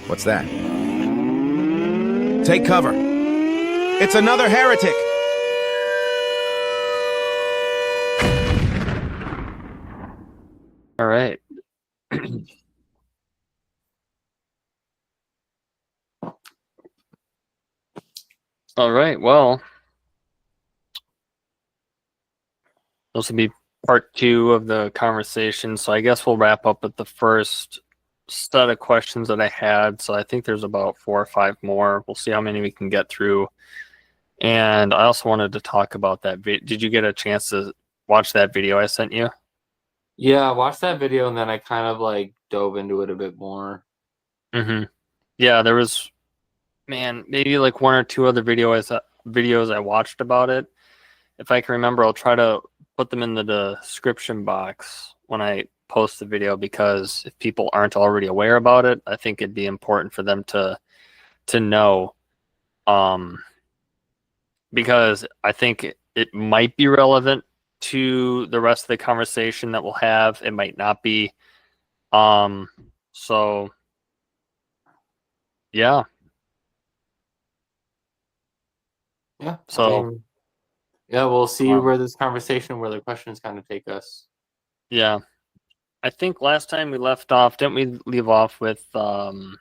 What's that? Take cover. It's another heretic! All right. All right. Well, this will be part 2 of the conversation. So I guess we'll wrap up with the first set of questions that I had. So I think there's about 4 or 5 more. We'll see how many we can get through. And I also wanted to talk about that. Did you get a chance to watch that video I sent you? Yeah, I watched that video and then I kind of like dove into it a bit more. Yeah, there was, man, maybe like 1 or 2 other videos I watched about it. If I can remember, I'll try to put them in the description box when I post the video, because if people aren't already aware about it, I think it'd be important for them to know. Because I think it might be relevant to the rest of the conversation that we'll have. It might not be. So yeah. Yeah. So yeah, we'll see where this conversation, where the questions kind of take us. yeah. I think last time we left off, didn't we leave off with jog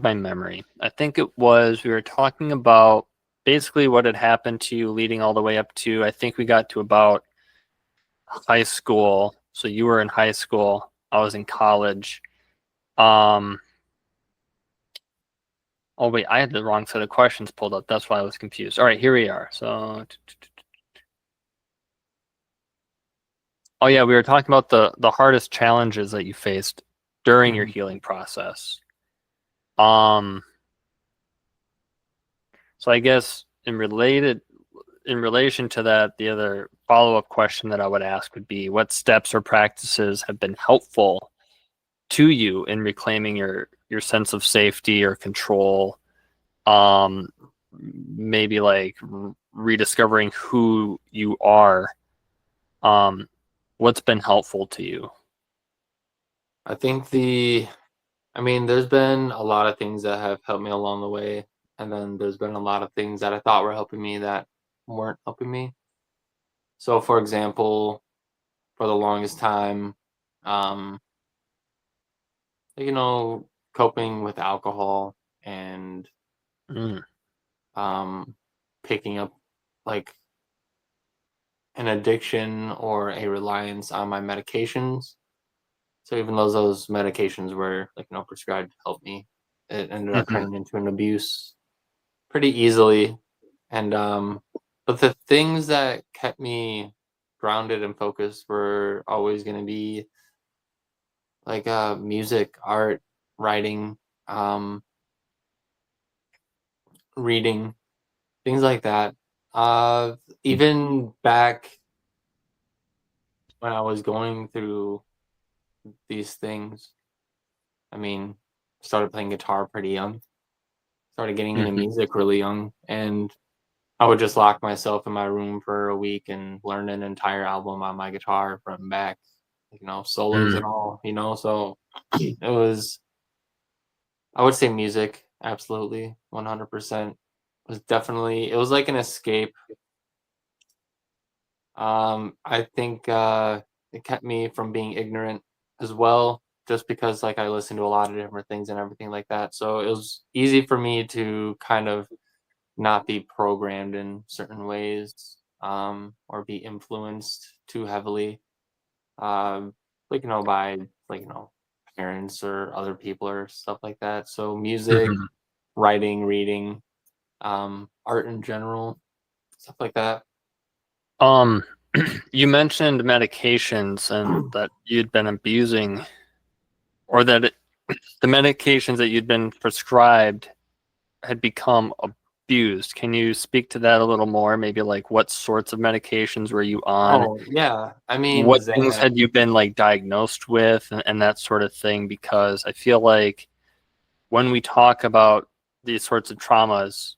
my memory. I think it was, we were talking about basically what had happened to you leading all the way up to, I think we got to about high school. So you were in high school, I was in college. Oh wait, I had the wrong set of questions pulled up. That's why I was confused. All right, here we are. So oh yeah, we were talking about the hardest challenges that you faced during your healing process. So I guess in relation to that, the other follow-up question that I would ask would be, what steps or practices have been helpful to you in reclaiming your sense of safety or control? Maybe like rediscovering who you are. What's been helpful to you? I think there's been a lot of things that have helped me along the way, and then there's been a lot of things that I thought were helping me that weren't helping me. So, for example, for the longest time, um, coping with alcohol and Mm. picking up like an addiction or a reliance on my medications. So even though those medications were prescribed to help me, it ended up Mhm. turning into an abuse pretty easily. And but the things that kept me grounded and focused were always going to be like music, art, writing, um, reading, things like that. Even back when I was going through these things, I mean, started playing guitar pretty young, started getting into Mhm. music really young, and I would just lock myself in my room for a week and learn an entire album on my guitar from back, solos Mm. and all, so it was, I would say music, absolutely, 100%. It was like an escape. I think it kept me from being ignorant as well, just because like I listened to a lot of different things and everything like that. So it was easy for me to kind of not be programmed in certain ways, or be influenced too heavily, by parents or other people or stuff like that. So music, Mhm. writing, reading, art in general, stuff like that. Um, you mentioned medications and that you'd been abusing, or that the medications that you'd been prescribed had become abused. Can you speak to that a little more? Maybe like what sorts of medications were you on? Oh yeah, I mean What things Xanax. had you been like diagnosed with, and that sort of thing? Because I feel like when we talk about these sorts of traumas,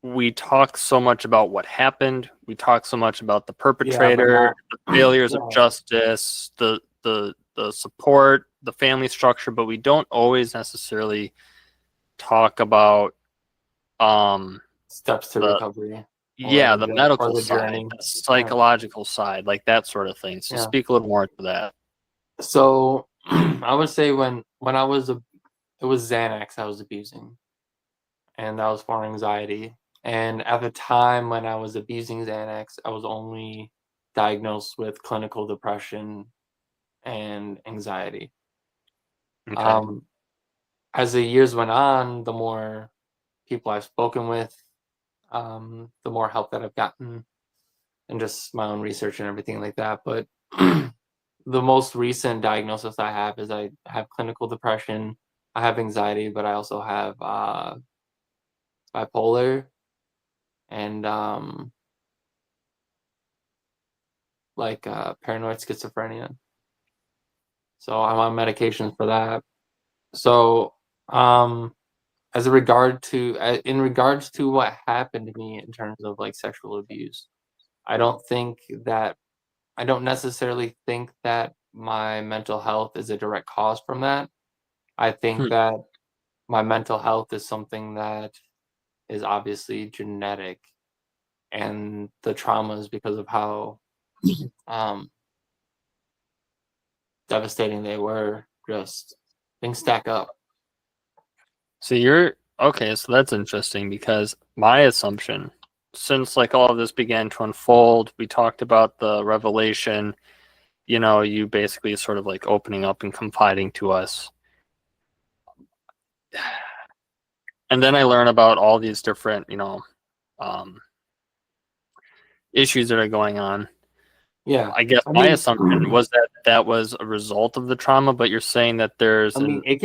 we talk so much about what happened. We talk so much about the Yeah, but perpetrator, not. the failures of Yeah, justice, the the support, the family structure, but we don't always necessarily talk about Steps to the recovery the or medical the side, journey. the psychological side, like that sort of thing. So Yeah. speak a little more to that. So I would say when I was it was Xanax I was abusing, and that was for anxiety. And at the time when I was abusing Xanax, I was only diagnosed with clinical depression and anxiety. Okay. As the years went on, the more people I've spoken with, the more help that I've gotten, and just my own research and everything like that. But the most recent diagnosis I have is I have clinical depression, I have anxiety, but I also have bipolar and paranoid schizophrenia. So I'm on medications for that. So as a regard to in regards to what happened to me in terms of like sexual abuse, I don't think that I don't necessarily think that my mental health is a direct cause from that. I think Hmm. that my mental health is something that is obviously genetic, and the traumas because of how um, devastating they were, just things stack up. So you're okay, so that's interesting because my assumption, since like all of this began to unfold, we talked about the revelation, you basically sort of like opening up and confiding to us. And then I learn about all these different, um, issues that are going on. Yeah, I guess I my mean, assumption was that that was a result of the trauma, but you're saying that there's an it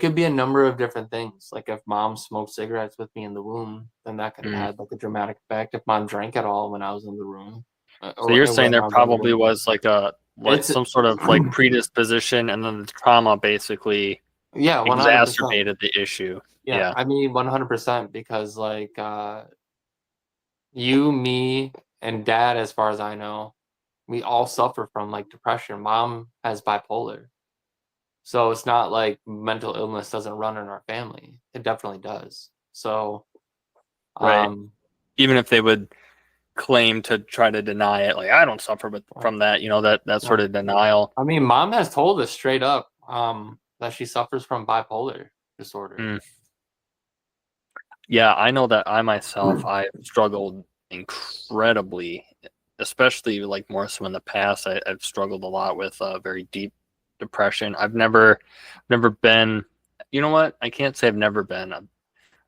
could be a number of different things. Like if mom smoked cigarettes with me in the womb, then that could have Mm. had like a dramatic effect. If mom drank at all when I was in the room, So you're saying when there I was in the probably room, was like it's some sort of like predisposition, and then the trauma basically yeah, 100%. exacerbated the issue. Yeah, Yeah. I mean 100% because like you, me, and dad, as far as I know, we all suffer from like depression. Mom has bipolar. So it's not like mental illness doesn't run in our family. It definitely does. So, Right. um, Even if they would claim to try to deny it, like I don't suffer but uh, from that, that yeah. sort of denial. I mean, mom has told us straight up that she suffers from bipolar disorder. Mm. Yeah, I know that I myself, I've struggled incredibly, especially like more so in the past. I've struggled a lot with very deep depression. I've never been, you know what? I can't say I've never been. I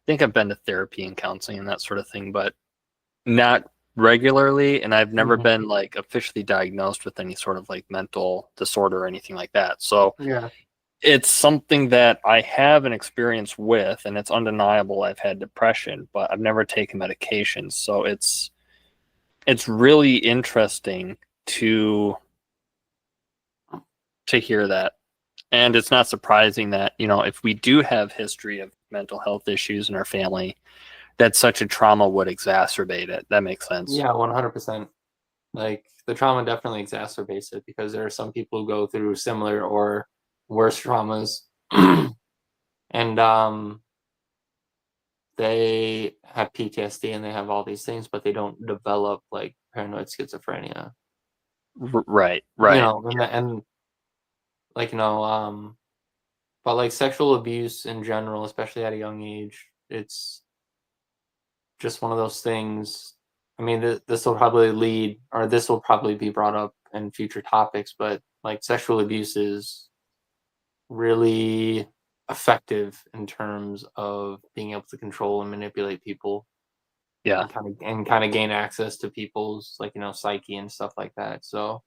think I've been to therapy and counseling and that sort of thing, but not regularly. And I've never Mhm. been like officially diagnosed with any sort of like mental disorder or anything like that. So Yeah. it's something that I have an experience with, and it's undeniable. I've had depression, but I've never taken medications. So it's really interesting to hear that. And it's not surprising that, if we do have history of mental health issues in our family, that such a trauma would exacerbate it. That makes sense. Yeah, 100%. Like the trauma definitely exacerbates it because there are some people who go through similar or worse traumas. And they have PTSD and they have all these things, but they don't develop like paranoid schizophrenia. Right, You right. know, and like but like sexual abuse in general, especially at a young age, it's just one of those things. I mean, this will probably lead, or this will probably be brought up in future topics, but like sexual abuse is really effective in terms of being able to control and manipulate people Yeah, and kind of gain access to people's like psyche and stuff like that. So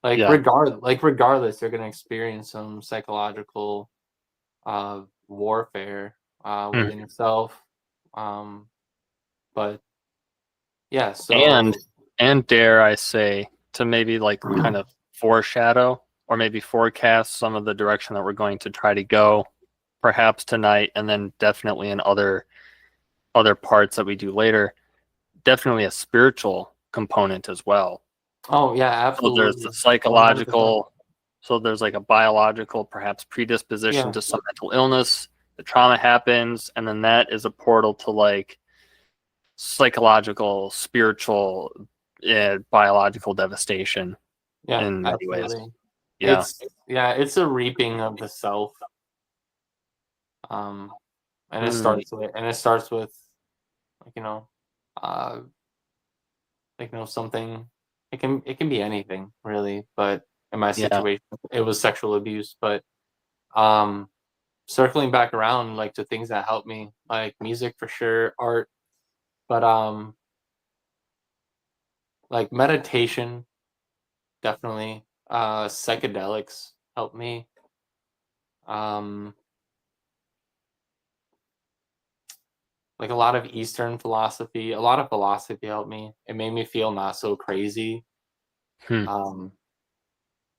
like yeah. regardless, they're gonna experience some psychological warfare Mm. within yourself. But yeah, And so dare I say, to maybe like kind of foreshadow or maybe forecast some of the direction that we're going to try to go, perhaps tonight, and then definitely in other parts that we do later. Definitely a spiritual component as well. oh yeah, So there's the absolutely, 100%. psychological, So there's like a biological, perhaps predisposition Yeah. to some mental illness. The trauma happens, and then that is a portal to like psychological, spiritual, biological devastation Yeah, in many ways. absolutely. Yeah. It's a reaping of the self. Um, and it starts with like, uh like, something. It can be anything really, but in my Yeah. situation it was sexual abuse. But um circling back around like to things that helped me, like music for sure, art, but like meditation definitely, psychedelics helped me. um like a lot of Eastern philosophy, a lot of philosophy helped me. It made me feel not so crazy. Hmm. um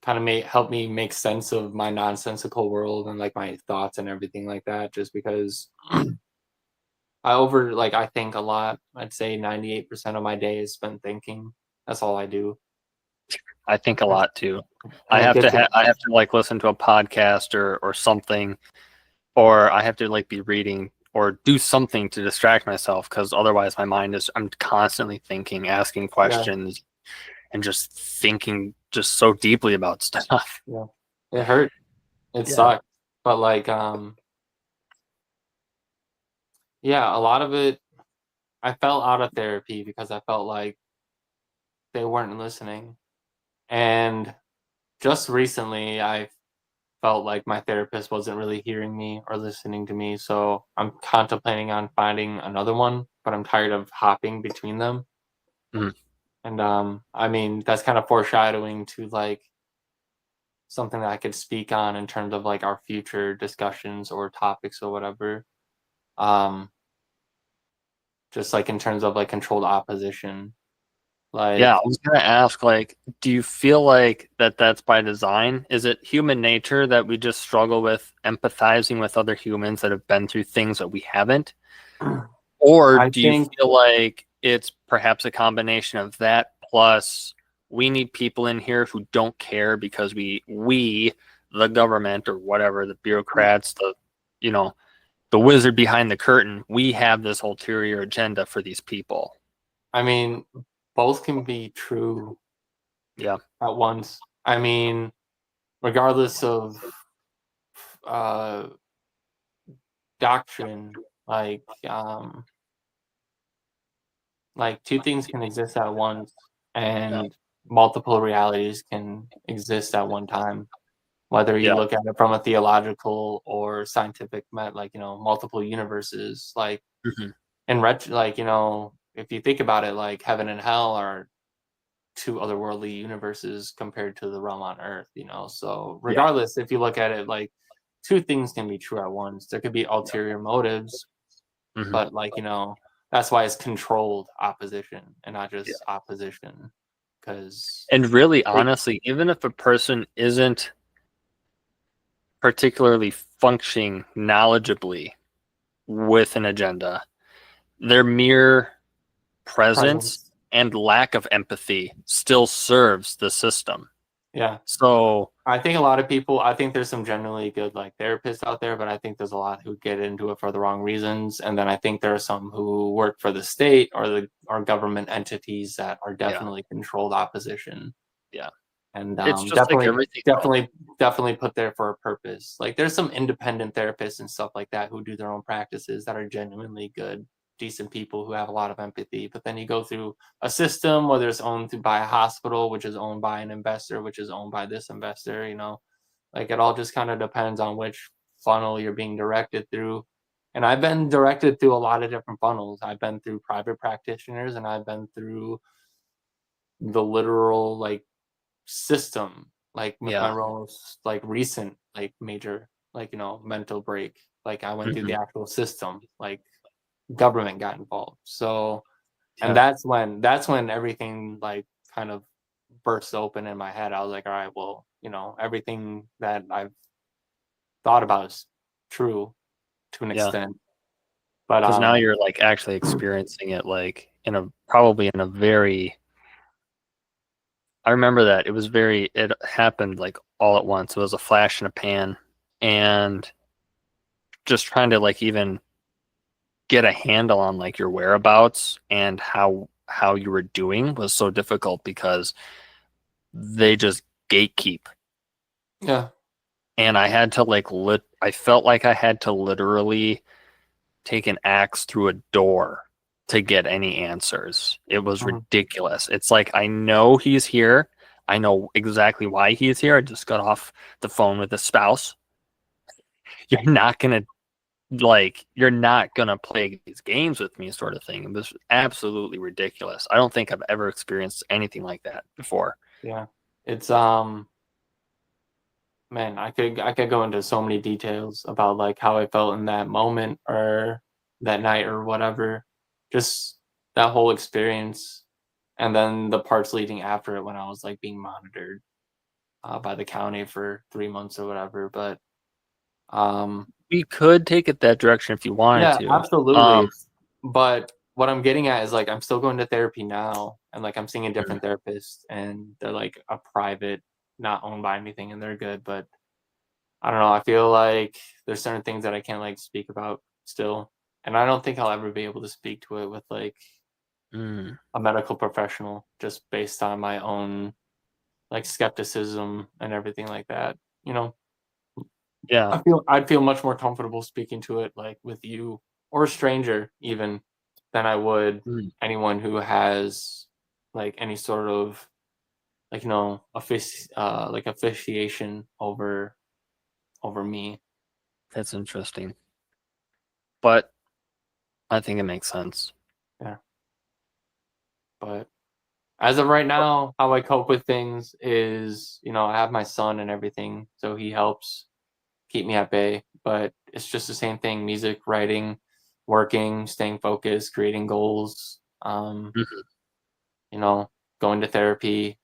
Kind of made help me make sense of my nonsensical world and like my thoughts and everything like that, just because I think a lot. I'd say 98% of my day is spent thinking. That's all I do. I think a lot too. And it gets I have to like listen to a podcast or something, or I have to like be reading or do something to distract myself because otherwise my mind is I'm constantly thinking, asking yeah, questions, and just thinking just so deeply about stuff. yeah. It hurt. It Yeah. sucked. But like yeah, a lot of it I felt out of therapy because I felt like they weren't listening. And just recently I felt like my therapist wasn't really hearing me or listening to me. So I'm contemplating on finding another one, but I'm tired of hopping between them. Mhm. And I mean, that's kind of foreshadowing to like something that I could speak on in terms of like our future discussions or topics or whatever. Um, just like in terms of like controlled opposition. Yeah, I Like, was gonna ask, like, do you feel like that's by design? Is it human nature that we just struggle with empathizing with other humans that have been through things that we haven't? Or I do you think, feel like it's perhaps a combination of that plus we need people in here who don't care because the government or whatever, the bureaucrats, you know, the wizard behind the curtain, we have this ulterior agenda for these people. I mean, both can be true Yeah. at once. I mean, regardless of uh, doctrine, like, like two things can exist at once, Yeah. and multiple realities can exist at one time. Whether you Yeah. look at it from a theological or scientific, like multiple universes. Like Hmm. like if you think about it, like heaven and hell are two otherworldly universes compared to the realm on Earth. So Yeah. regardless, if you look at it, like two things can be true at once. There could be ulterior motives, Hmm. but like that's why it's controlled opposition and not Yeah. just opposition. Because And really, honestly, even if a person isn't particularly functioning knowledgeably with an agenda, their mere presence presence, and lack of empathy still serves the system. yeah. So, I think a lot of people, I think there's some generally good like therapists out there, but I think there's a lot who get into it for the wrong reasons. And then I think there are some who work for the state or government entities that are yeah, definitely controlled opposition, yeah. and It's just like definitely, everything else. definitely, definitely put there for a purpose. Like there's some independent therapists and stuff like that who do their own practices that are genuinely good, decent people who have a lot of empathy. But then you go through a system, whether it's owned by a hospital, which is owned by an investor, which is owned by this investor. Like it all just kind of depends on which funnel you're being directed through. And I've been directed through a lot of different funnels. I've been through private practitioners, and I've been through the literal like system, like with my Yeah. most like recent like major like mental break. Like I went through Hmm. the actual system, like government got involved. So, and Yeah. that's when everything like kind of burst open in my head. I was like, all right, well, everything that I've thought about is true to an Yeah. extent. But Because now you're like actually experiencing it like probably in a very, I remember that it happened like all at once. It was a flash in a pan, and just trying to like even get a handle on like your whereabouts and how you were doing was so difficult because they just gatekeep. Yeah. And I had to like I felt like I had to literally take an axe through a door to get any answers. It was Mhm. ridiculous. It's like I know he's here. I know exactly why he's here. I just got off the phone with his spouse. You're not gonna you're not gonna play these games with me, sort of thing. It was absolutely ridiculous. I don't think I've ever experienced anything like that before. Yeah. It's man, I could go into so many details about like how I felt in that moment or that night or whatever. Just that whole experience, and then the parts leading after it when I was like being monitored by the county for 3 months or whatever. But We could take it that direction if you wanted yeah, to. absolutely. But what I'm getting at is like I'm still going to therapy now, and like I'm seeing a Mm, different therapist, and they're like a private, not owned by anything, and they're good. But I don't know. I feel like there's certain things that I can't like speak about still, and I don't think I'll ever be able to speak to it with like mm, a medical professional, just based on my own like skepticism and everything like that. You know, yeah. I'd feel much more comfortable speaking to it like with you or a stranger even than I would Mm, anyone who has like any sort of like like officiation over me. that's interesting. But I think it makes sense. Yeah. But as of right now, how I cope with things is, I have my son and everything, so he helps keep me at bay. But it's just the same thing: music, writing, working, staying focused, creating goals. Mhm. You know, going to therapy,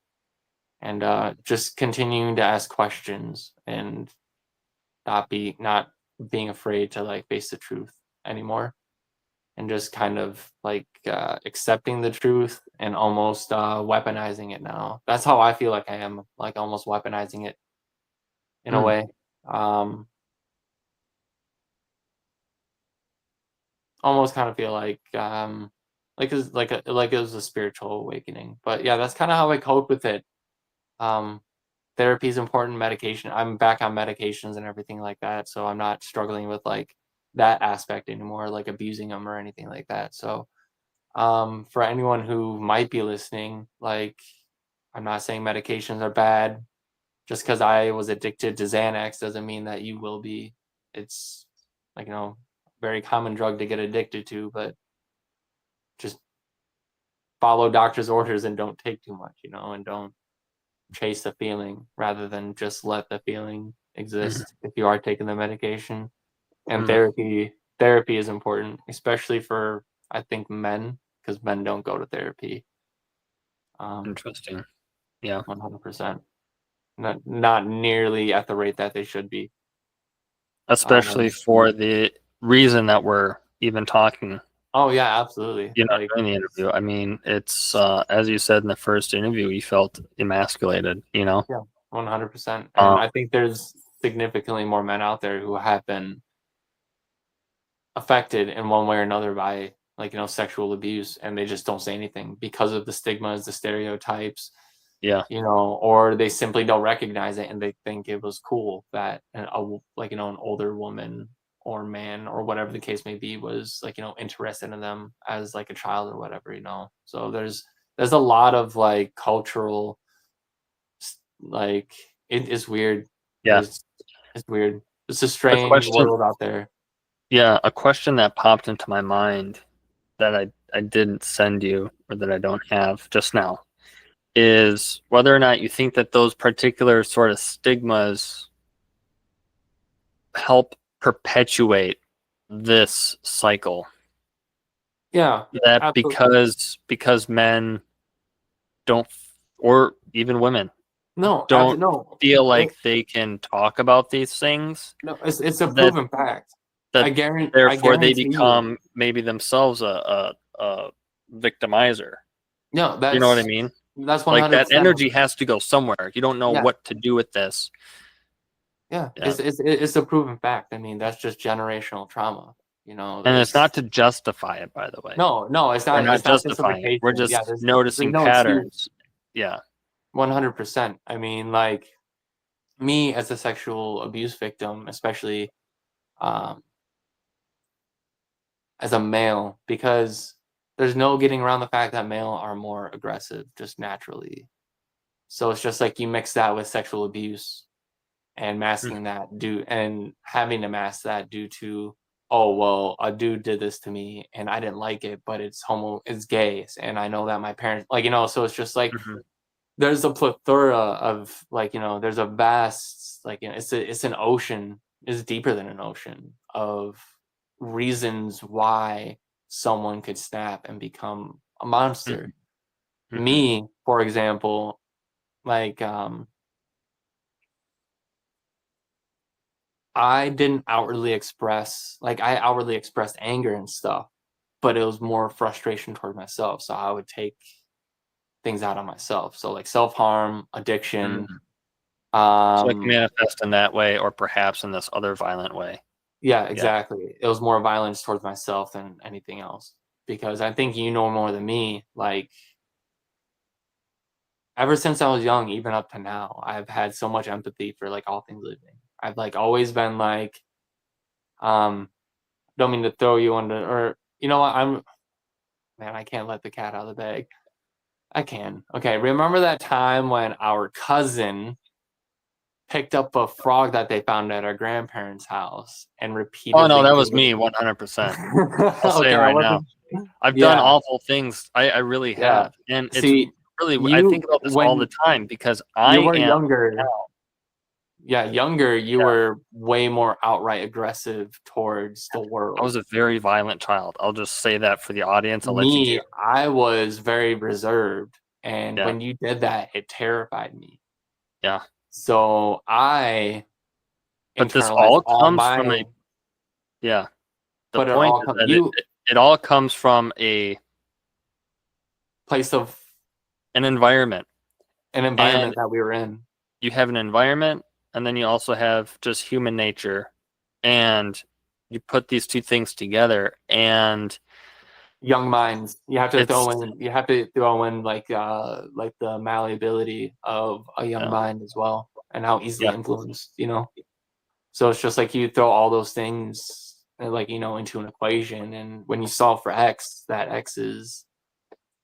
and just continuing to ask questions and not being afraid to like face the truth anymore, and just kind of like accepting the truth and almost weaponizing it now. That's how I feel like I am, like almost weaponizing it in a Mm, way. Um, Almost kind of feel like it was a spiritual awakening. But yeah, that's kind of how I cope with it. Um, Therapy is important. Medication. I'm back on medications and everything like that, so I'm not struggling with like that aspect anymore, like abusing them or anything like that. So for anyone who might be listening, like I'm not saying medications are bad. Just because I was addicted to Xanax doesn't mean that you will be. It's like very common drug to get addicted to, but just follow doctor's orders and don't take too much, and don't chase the feeling rather than just let the feeling mm, exist if you are taking the medication. And mm. therapy is important, especially for I think men, because men don't go to therapy. Interesting. Yeah. 100%. Not nearly at the rate that they should be. Especially Um, for the reason that we're even talking, oh yeah, absolutely. Like during the interview. I mean, it's as you said in the first interview, you felt emasculated. yeah, 100%. Um, And I think there's significantly more men out there who have been affected in one way or another by like sexual abuse, and they just don't say anything because of the stigmas, the stereotypes, yeah. or they simply don't recognize it and they think it was cool that an older woman or man or whatever the case may be was like interested in them as like a child or whatever. So there's a lot of like cultural like it is weird. Yeah. It's weird. It's a A strange question world out there. Yeah, a question that popped into my mind that I didn't send you or that I don't have just now is whether or not you think that those particular sort of stigmas help perpetuate this cycle. Yeah, That absolutely. because men don't, or even women No, don't no. feel like they can talk about these things, No, it's a that proven fact. that I therefore they guarantee you. become maybe themselves a victimizer. No, You know what I that's mean? That's Like that 100%. energy has to go somewhere. You don't know Yeah. what to do with this. Yeah, Yeah. it's a proven fact. I mean, that's just generational trauma. And it's not to justify it, by the way. no, it's We're not. not It's not justifying it. We're justification. Yeah, just there's noticing no excuse. patterns. Yeah. 100%. I mean, like me as a sexual abuse victim, especially um, as a male, because there's no getting around the fact that male are more aggressive just naturally. So it's just like you mix that with sexual abuse and Mhm. masking that due and having to mask that due to, oh well, a dude did this to me and I didn't like it, but it's gay, and I know that my parents so it's just like Mhm. there's a plethora of there's a vast it's an ocean. It's deeper than an ocean of reasons why someone could snap and become a monster. Mhm. Mhm. Me, for example, like I didn't outwardly express like I outwardly expressed anger and stuff, but it was more frustration toward myself. So I would take things out on myself. So like self-harm, addiction, Mhm. So it can um manifest in that way, or perhaps in this other violent way. yeah, Yeah. exactly. It was more violence towards myself than anything else. Because I think you know more than me, like ever since I was young, even up to now, I've had so much empathy for like all things living. I've like always been like, um, don't mean to throw you under or you know what, I can't let the cat out of the bag. I can. Okay, remember that time when our cousin picked up a frog that they found at our grandparents' house and Oh no, repeatedly that did was it? me, 100%. I'll say it Okay, I right now. wasn't. I've done Yeah, awful things. I really yeah. have, and it's See, really I think you about this all the when time because I you were am younger, now. younger, you Yeah, were way more outright aggressive towards the I was world. a very violent child. I'll just say that for the audience. I'll let you Me, take. I was very reserved, and Yeah, when you did that, it terrified me. yeah. So I But this internalized all all comes from my, a yeah. The but it point all is come that you it all comes from place of an environment, an and environment that we were in. you have an environment, and then you also have just human nature, and you put these two things together, and Young minds. it's You have to throw in like the malleability of a young yeah, mind as well and how easily yeah, influenced. So it's just like you throw all those things into an equation, and when you solve for X, that X is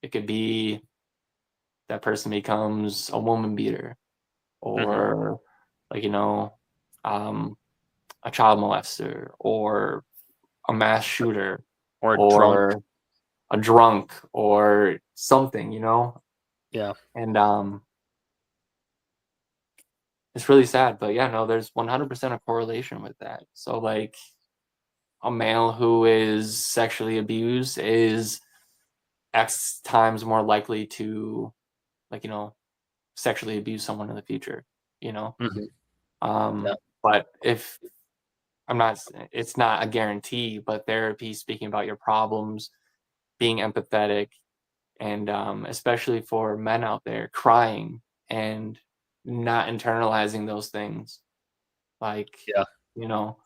it could be that person becomes a woman beater hmm or like um a child molester or a mass shooter or drunk. or a drunk or something. Yeah, And it's really sad, but yeah, no, there's 100% a correlation with that. So like a male who is sexually abused is X times more likely to like sexually abuse someone in the future, you know. hmm yeah, But if I'm not, it's not a guarantee, but therapy, speaking about your problems, being empathetic, and especially for men out there crying and not internalizing those things, like yeah, you know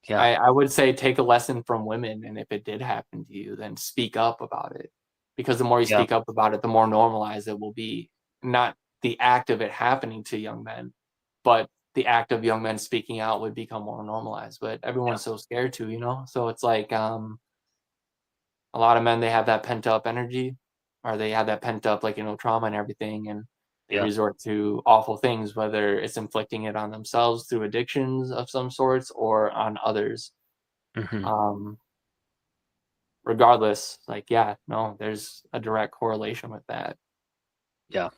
yeah, I would say take a lesson from women, and if it did happen to you, then speak up about it, because the more you yeah, speak up about it, the more normalized it will be. Not the act of it happening to young men, but the act of young men speaking out would become more normalized. But yeah, everyone's so scared to. So it's like a lot of men, they have that pent up energy, or they have that pent up trauma and everything, and they yeah. resort to awful things, whether it's inflicting it on themselves through addictions of some sorts or on others. hmm Um, Regardless, like yeah, no, there's a direct correlation with that. Yeah.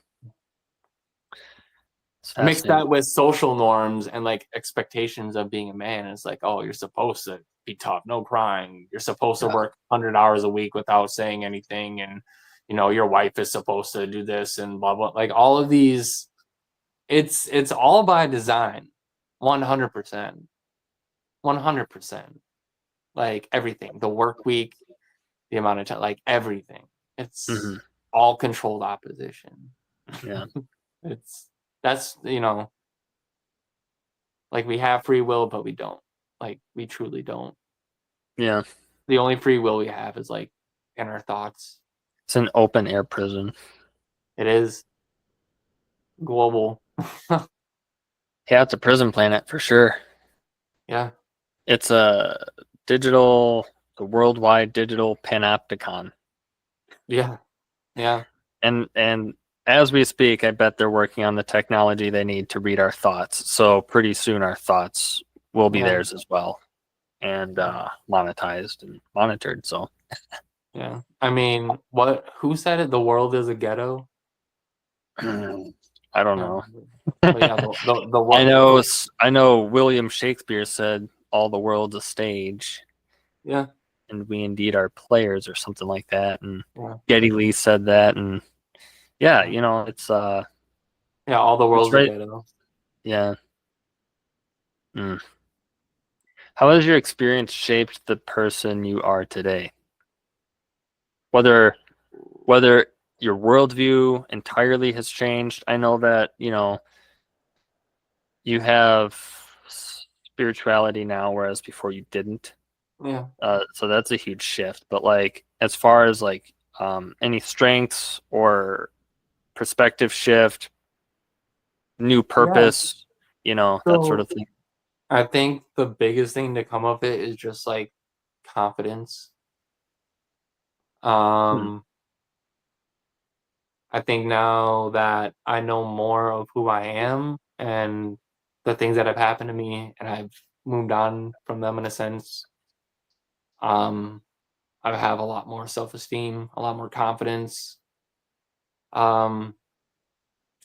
It's Mix fascinating. that with social norms and like expectations of being a man. It's like, oh, you're supposed to be tough, no crying. You're supposed to Yeah, work 100 hours a week without saying anything, and your wife is supposed to do this and blah blah. Like all of these, it's all by design, 100%, 100%. Like everything, the work week, the amount of time, like everything. It's hmm all controlled opposition. Yeah. That's like we have free will, but we don't. Like we truly don't. Yeah. The only free will we have is like in our thoughts. It's an open air prison. It is global. Yeah, it's a prison planet for sure. Yeah. It's the worldwide digital panopticon. Yeah. Yeah. And as we speak, I bet they're working on the technology they need to read our thoughts. So pretty soon our thoughts will be Yeah. theirs as well, and monetized and monitored. So Yeah. I mean, who said it? The world is a ghetto? I don't know. But yeah, the I know William Shakespeare said all the world's a stage, yeah. and we indeed are players, or something like that. And Yeah. Geddy Lee said that, and yeah, it's Yeah, all the it's world's a right. ghetto. Yeah. Mm. How has your experience shaped the person you are today? Whether your worldview entirely has changed. I know that, you have spirituality now, whereas before you didn't. Yeah. So that's a huge shift. But like, as far as like any strengths or perspective shift, new Yeah. purpose, that sort So of thing. I think the biggest thing to come of it is just like confidence. Hmm. I think now that I know more of who I am and the things that have happened to me and I've moved on from them in a sense, um, I have a lot more self-esteem, a lot more confidence. Um,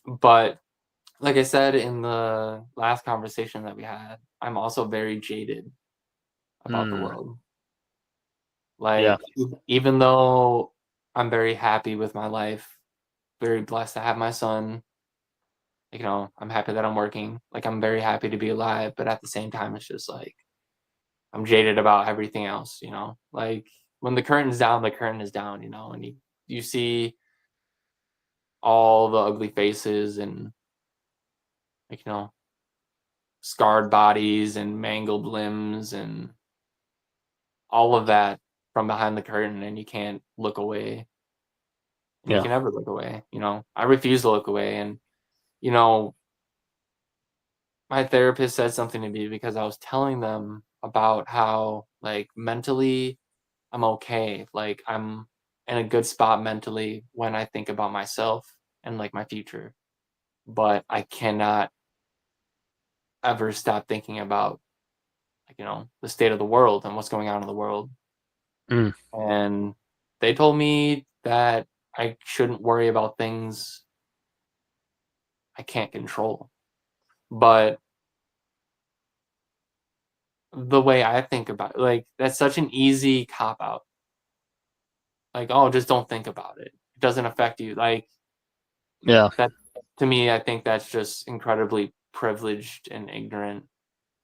but like I said in the last conversation that we had, I'm also very jaded about the Mm. world. Yeah. Like, even though I'm very happy with my life, very blessed to have my son, I'm happy that I'm working. Like, I'm very happy to be alive, but at the same time, it's just like I'm jaded about everything else. Like, when the curtain's down, the curtain is down, and you see all the ugly faces and, like, scarred bodies and mangled limbs and all of that from behind the curtain, and you can't look away. And you Yeah. can never look away. I refuse to look away. And, you know, my therapist said something to me because I was telling them about how, like, mentally I'm okay. Like, I'm in a good spot mentally when I think about myself and, like, my future. But I cannot ever stop thinking about, like, the state of the world and what's going on in the world. Mm. And they told me that I shouldn't worry about things I can't control. But the way I think about it, like, that's such an easy cop out. Like, "Oh, just don't think about it. It doesn't affect you." Like, Yeah. that to me, I think that's just incredibly privileged and ignorant.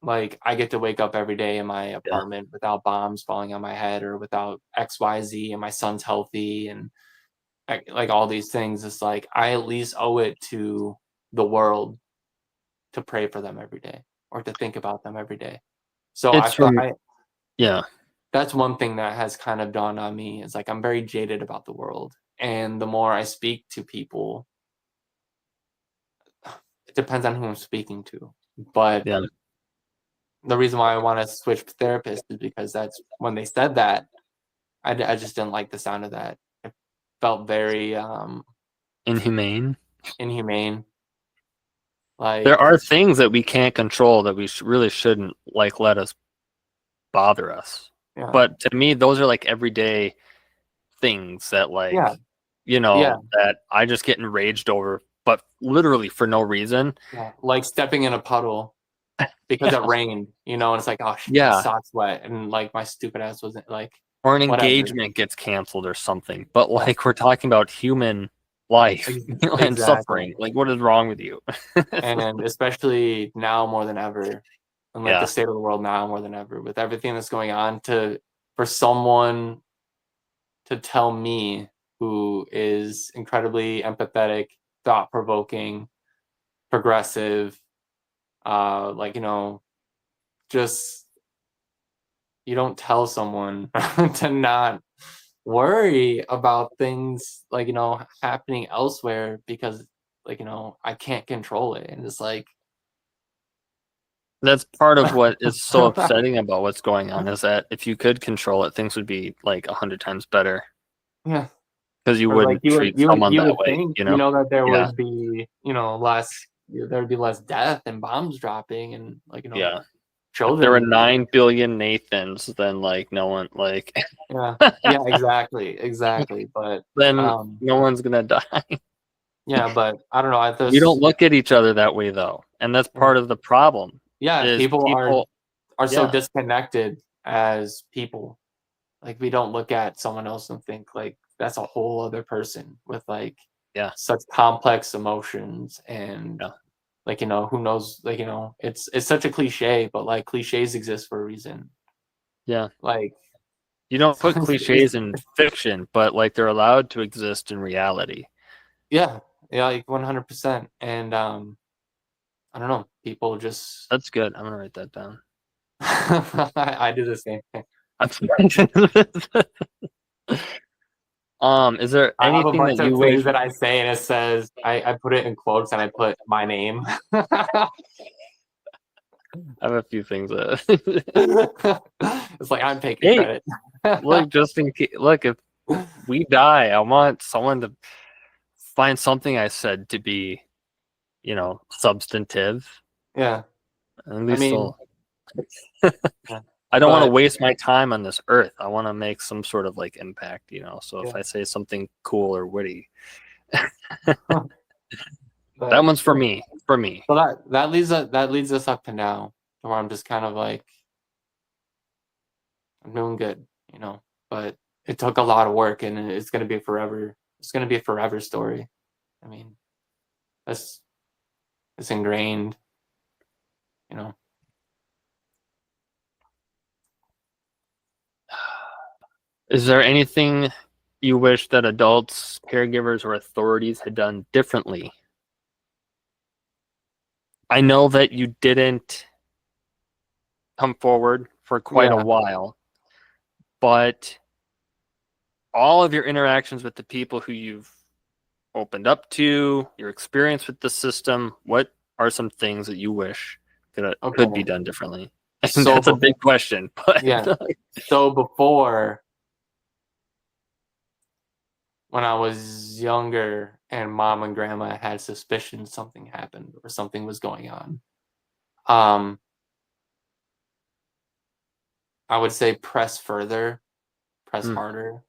Like, I get to wake up every day in my Yeah. apartment without bombs falling on my head or without XYZ, and my son's healthy, and, like, all these things. It's like, I at least owe it to the world to pray for them every day or to think about them every day. So I It's feel from I Yeah. that's one thing that has kind of dawned on me is like I'm very jaded about the world. And the more I speak to people, it depends on who I'm speaking to. But Yeah. the reason why I want to switch therapists is because that's when they said that, I just didn't like the sound of that. It felt very Inhumane. inhumane. There Like, are things that we can't control that we really shouldn't like let us bother us. yeah, But to me, those are like everyday things that yeah, yeah, that I just get enraged over, but literally for no reason. yeah. Like stepping in a puddle because it Yeah. rained, and it's like, oh, my Yeah. sock's wet, and like my stupid ass wasn't like, Or an whatever. engagement gets canceled or something. But Yeah, like we're talking about human life and exactly. suffering. Like, what is wrong with you? And especially now more than ever, and like the Yeah. state of the world now more than ever, with everything that's going on, for someone to tell me who is incredibly empathetic, thought-provoking, progressive, like, just you don't tell someone to not worry about things like, happening elsewhere because like, I can't control it. And it's like, That's part of what is so upsetting about what's going on is that if you could control it, things would be like 100 times better yeah. because you Or like wouldn't treat someone you that would way, think, you know? that there Yeah, would be, there would be less death and bombs dropping and like, yeah. If there children were being killed. 9 billion Nathans, then like no one like Yeah. Yeah, exactly. But then no one's gonna die. yeah, but I don't know. I We don't just look at each other that way though, and that's part of the problem. yeah, Is people are so yeah, disconnected as people. Like we don't look at someone else and think like that's a whole other person with like yeah, such complex emotions and yeah, like who knows like it's such a cliche, but like cliches exist for a reason. yeah. Like You don't put it's cliches in fiction, but like they're allowed to exist in reality. yeah, yeah, like 100%. And I don't know, people just That's good. I'm gonna write that down. I do the same thing. Is there I have a anything that bunch you of wish? things that I say, and it says I put it in quotes, and I put my name. I have a few things that. It's like I'm taking Hey, credit. look, just in case, look, if we die, I want someone to find something I said to be, substantive. Yeah, At I least mean, they'll. yeah. I don't want to But waste my time on this earth. I want to make some sort of like impact, So if yeah, I say something cool or witty, that but one's for me. For me. so that leads us up to now, where I'm just kind of like I'm doing good, But it took a lot of work, and it's gonna be forever. It's gonna be a forever story. I mean, that's it's ingrained, you know. Is there anything you wish that adults, caregivers, or authorities had done differently? I know that you didn't come forward for quite a Yeah. while, but all of your interactions with the people who you've opened up to, your experience with the system, what are some things that you wish could be Okay. done differently? And So, that's a big question, but yeah. So before, when I was younger and mom and grandma had suspicions something happened or something was going on, um, I would say press further, press mm, harder,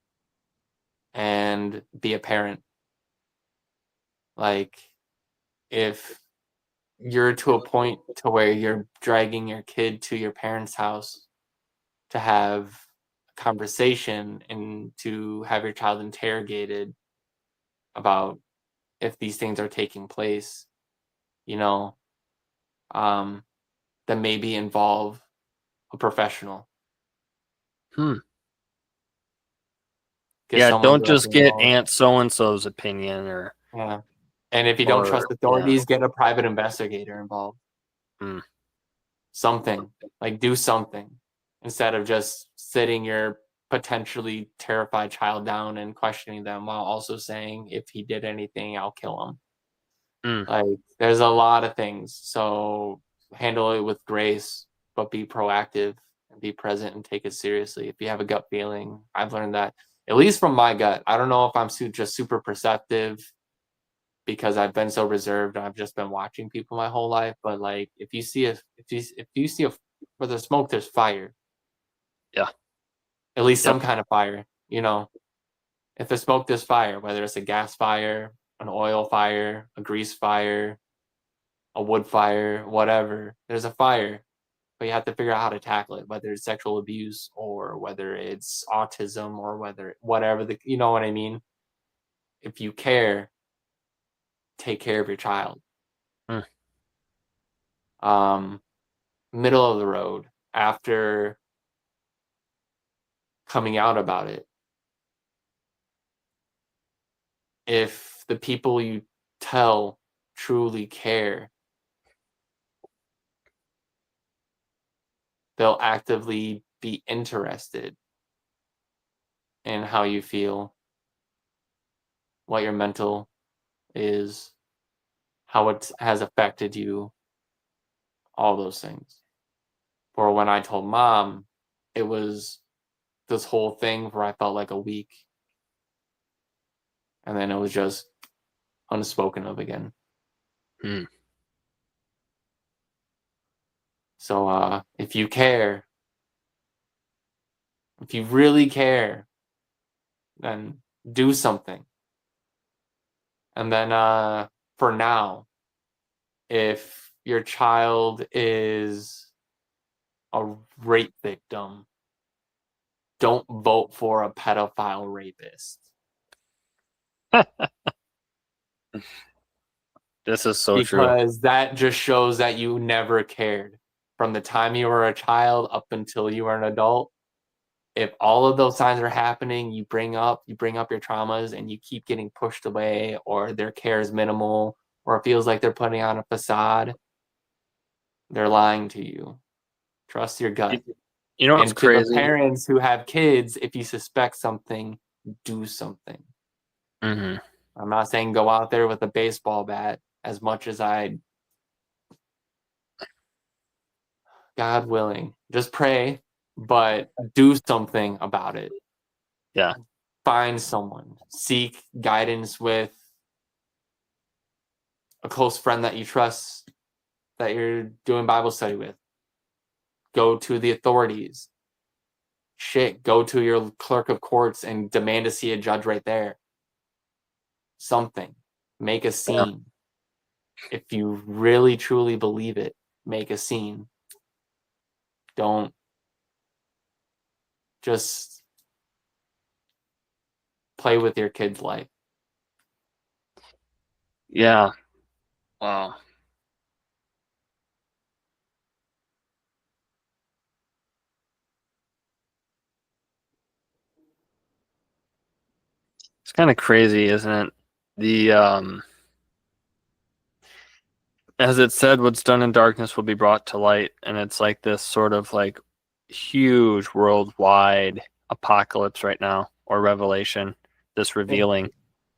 and be a parent. Like, if you're to a point to where you're dragging your kid to your parents' house to have a conversation and to have your child interrogated about if these things are taking place, you know, um, then maybe involve a professional. hmm. Get Yeah, someone don't just directly get involved. Aunt so and so's opinion Yeah. And if you don't trust or yeah. authorities, get a private investigator involved. Mm, Something. Like do something instead of just sitting your potentially terrified child down and questioning them while also saying if he did anything, I'll kill him. mm, Like there's a lot of things. So handle it with grace, but be proactive and be present and take it seriously. If you have a gut feeling, I've learned that at least from my gut. I don't know if I'm just super perceptive because I've been so reserved and I've just been watching people my whole life. But like, if you see a where there's smoke, there's fire. yeah. At least some Yep. kind of fire. If there's smoke, there's fire. Whether it's a gas fire, an oil fire, a grease fire, a wood fire, whatever. There's a fire, but you have to figure out how to tackle it. Whether it's sexual abuse or whether it's autism or whether whatever you know what I mean. If you care, take care of your child. Mm. Um, Middle of the road after coming out about it. if the people you tell truly care, they'll actively be interested in how you feel, what your mental is, how it has affected you, all those things. For when I told mom, it was this whole thing where I felt like a week, and then it was just unspoken of again. Hmm. So if you care, if you really care, then do something. And then for now, if your child is a rape victim, don't vote for a pedophile rapist. This is so true. Because that just shows that you never cared. From the time you were a child up until you were an adult, if all of those signs are happening, you bring up your traumas and you keep getting pushed away, or their care is minimal, or it feels like they're putting on a facade, they're lying to you. Trust your gut. You know what's And to the crazy? parents who have kids, if you suspect something, do something. Mm-hmm. I'm not saying go out there with a baseball bat, as much as God willing, just pray, but do something about it. Yeah. Find someone, seek guidance with a close friend that you trust, that you're doing Bible study with. Go to the authorities. Shit, go to your clerk of courts and demand to see a judge right there. Something. Make a scene. If you really truly believe it, make a scene. Don't just play with your kid's life. Yeah. Wow. It's kind of crazy, isn't it? The as it said, what's done in darkness will be brought to light, and it's like this sort of like huge worldwide apocalypse right now, or revelation, this revealing.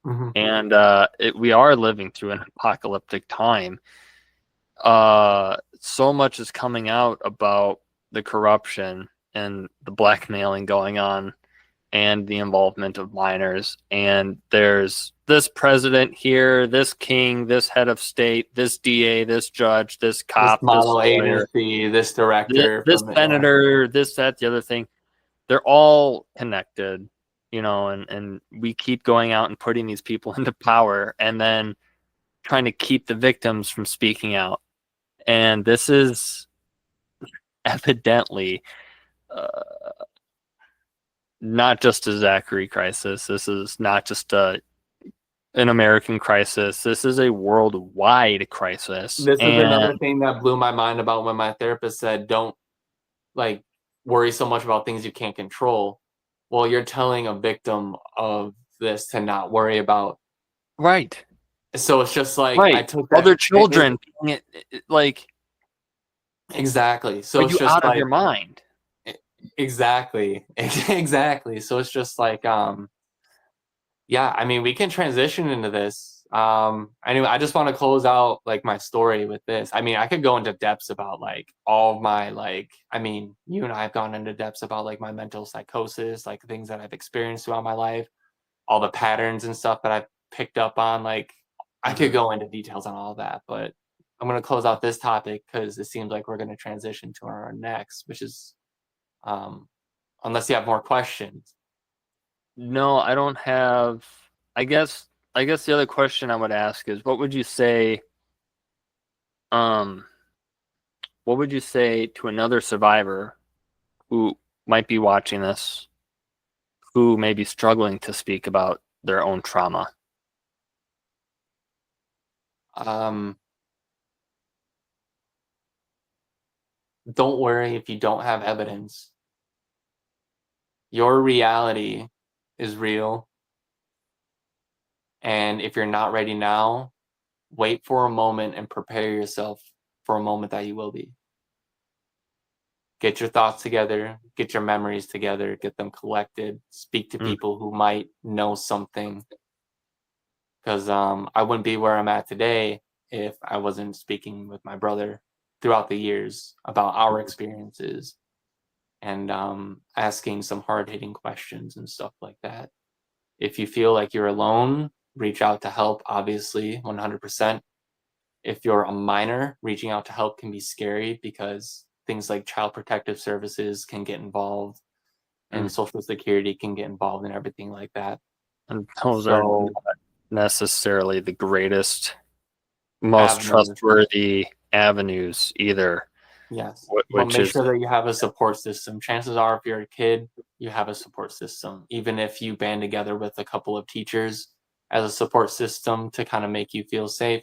Mm-hmm. And we are living through an apocalyptic time. So much is coming out about the corruption and the blackmailing going on and the involvement of minors. And there's this president here, this king, this head of state, this DA, this judge, this This cop, this model lawyer, agency, this director, this from the senator, this, that, the other thing. They're all connected, and we keep going out and putting these people into power and then trying to keep the victims from speaking out. And this is evidently not just a Zachary crisis. This is not just an American crisis. This is a worldwide crisis. This is And another thing that blew my mind about when my therapist said, don't like worry so much about things you can't control. Well, you're telling a victim of this to not worry about. right, So it's just like I right. took that. Other children, like, exactly. So are it's you just out of like your mind? exactly, exactly. So it's just like yeah. I mean, we can transition into this. Anyway, I just want to close out like my story with this. I mean, I could go into depths about like all of my like. I mean, you and I have gone into depths about like my mental psychosis, like things that I've experienced throughout my life, all the patterns and stuff that I've picked up on. Like, I could go into details on all of that, but I'm gonna close out this topic because it seems like we're gonna transition to our next, which is unless you have more questions. No, I don't have. I guess. I guess the other question I would ask is, what would you say? Um, what would you say to another survivor who might be watching this, who may be struggling to speak about their own trauma? Um, don't worry if you don't have evidence. Your reality is real, And if you're not ready now, wait for a moment and prepare yourself for a moment that you will be. Get your thoughts together, get your memories together, get them collected, speak to people who might know something. Because I wouldn't be where I'm at today if I wasn't speaking with my brother throughout the years about our experiences and asking some hard-hitting questions and stuff like that. If you feel like you're alone, reach out to help, obviously, 100%. If you're a minor, reaching out to help can be scary because things like child protective services can get involved and Social Security can get involved and everything like that. And those are So not necessarily the greatest, most avenues. trustworthy avenues either. Yes, but Which make is, sure that you have a support system. Chances are, if you're a kid, you have a support system. Even if you band together with a couple of teachers as a support system to kind of make you feel safe,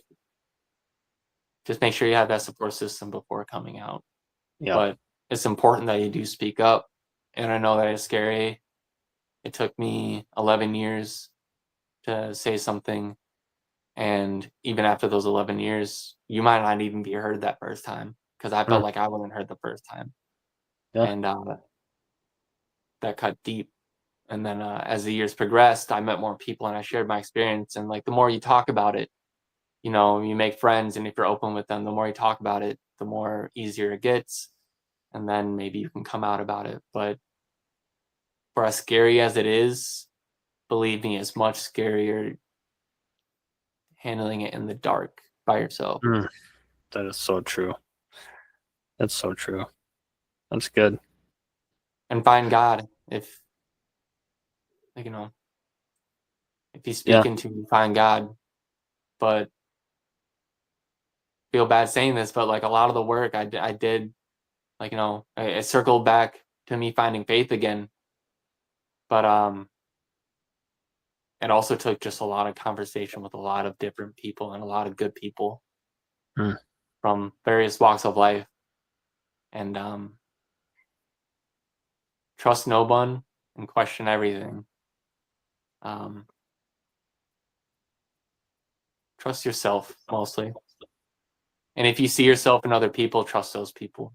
just make sure you have that support system before coming out. yeah. But it's important that you do speak up. And I know that it's scary. It took me 11 years to say something. And even after those 11 years, you might not even be heard that first time because I felt like I wasn't heard the first time. Yeah. And that cut deep. And then as the years progressed, I met more people and I shared my experience. And like the more you talk about it, you know, you make friends, and if you're open with them, the more you talk about it, the more easier it gets. And then maybe you can come out about it. But for as scary as it is, believe me, it's much scarier handling it in the dark by yourself. That is so true. That's so true. That's good. And find God if, like, you know, if he's Yeah. speaking to you, find God. But feel bad saying this, but like a lot of the work I did, like, you know, it circled back to me finding faith again. But it also took just a lot of conversation with a lot of different people and a lot of good people from various walks of life. And trust no one and question everything. Trust yourself mostly. And if you see yourself in other people, trust those people.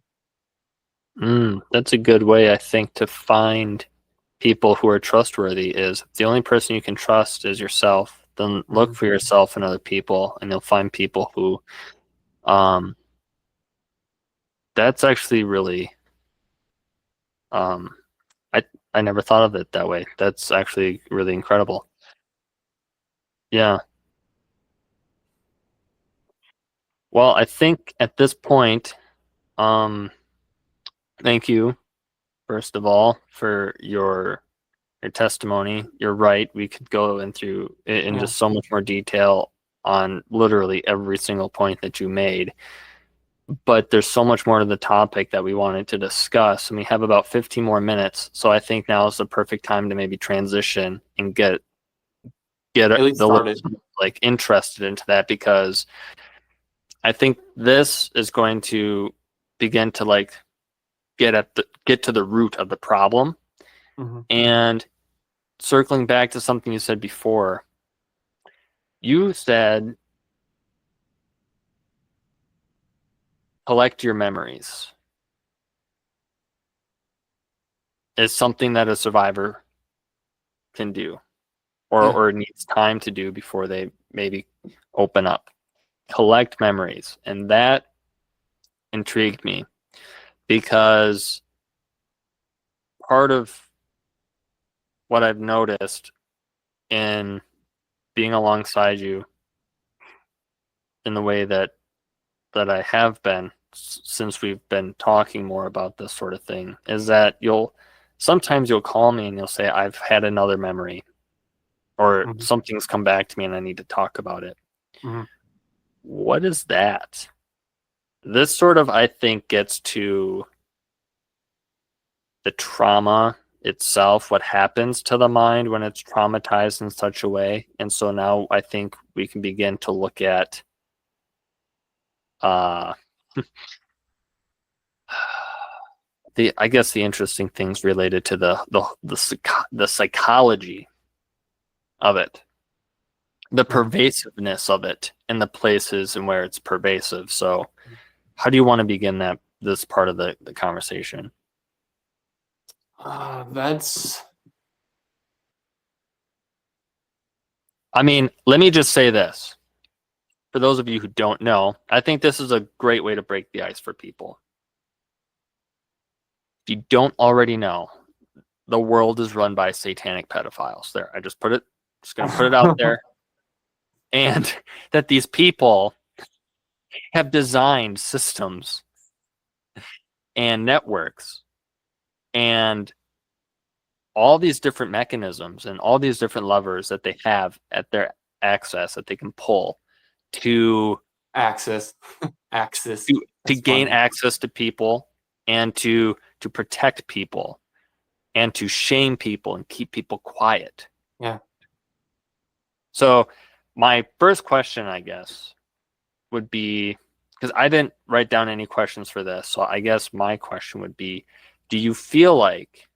That's a good way, I think, to find people who are trustworthy. Is the only person you can trust is yourself. Then look for yourself in other people, and you'll find people who, that's actually really, I never thought of it that way. That's actually really incredible. Yeah. Well, I think at this point, thank you, first of all, for your testimony. You're right. We could go into in just so much more detail on literally every single point that you made. But there's so much more to the topic that we wanted to discuss, and we have about 15 more minutes. So I think now is the perfect time to maybe transition and get the listeners, like, interested into that, because I think this is going to begin to like get to the root of the problem. And circling back to something you said before, you said collect your memories is something that a survivor can do, or needs time to do before they maybe open up. Collect memories. And that intrigued me, because part of what I've noticed in being alongside you in the way that I have been since we've been talking more about this sort of thing is that sometimes you'll call me and you'll say, I've had another memory, or something's come back to me and I need to talk about it. What is that? This sort of, I think, gets to the trauma itself, what happens to the mind when it's traumatized in such a way. And so now I think we can begin to look at I guess the interesting things related to the psychology of it. the pervasiveness of it in the places and where it's pervasive. So how do you want to begin this part of the conversation? I mean, let me just say this. For those of you who don't know, I think this is a great way to break the ice for people. If you don't already know, the world is run by satanic pedophiles. There, I just going to put it out there. And that these people have designed systems and networks and all these different mechanisms and all these different levers that they have at their access that they can pull to to gain access to people and to protect people and to shame people and keep people quiet. Yeah. So my first question, I guess, would be, because I didn't write down any questions for this, so I guess my question would be, do you feel like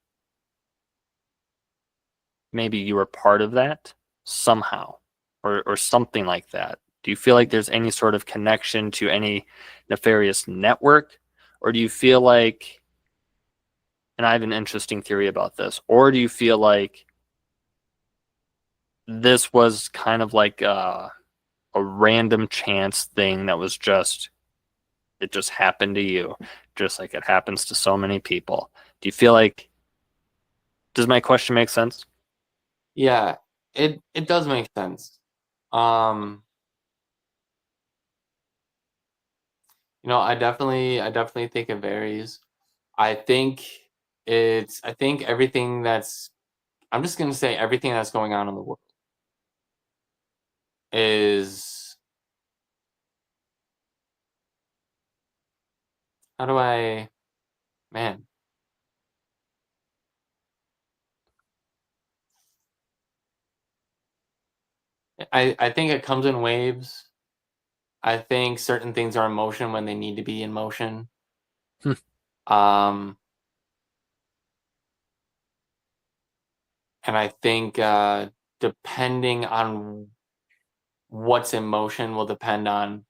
maybe you were part of that somehow or something like that? Do you feel like there's any sort of connection to any nefarious network? Or do you feel like, and I have an interesting theory about this, or do you feel like this was kind of like a random chance thing that was it just happened to you, just like it happens to so many people? Do you feel like, does my question make sense? Yeah, it does make sense. I definitely think it varies. I think everything I'm just gonna say everything that's going on in the world is, how do I, man. I think it comes in waves. I think certain things are in motion when they need to be in motion. And I think depending on what's in motion will depend on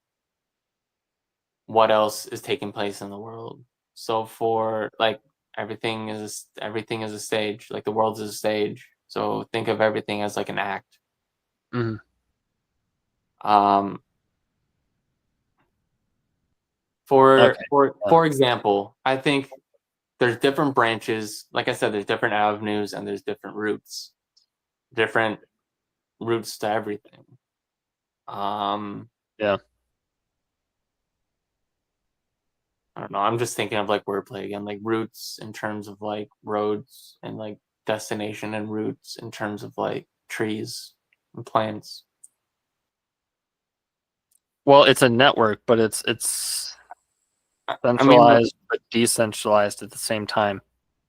what else is taking place in the world. So for like everything is a stage. Like the world is a stage. So think of everything as like an act. Mm-hmm. For example, I think there's different branches. Like I said, there's different avenues and there's different routes to everything. Yeah. I don't know. I'm just thinking of like wordplay again, like routes in terms of like roads and like destination, and routes in terms of like trees and plants. Well, it's a network, but it's centralized but decentralized at the same time.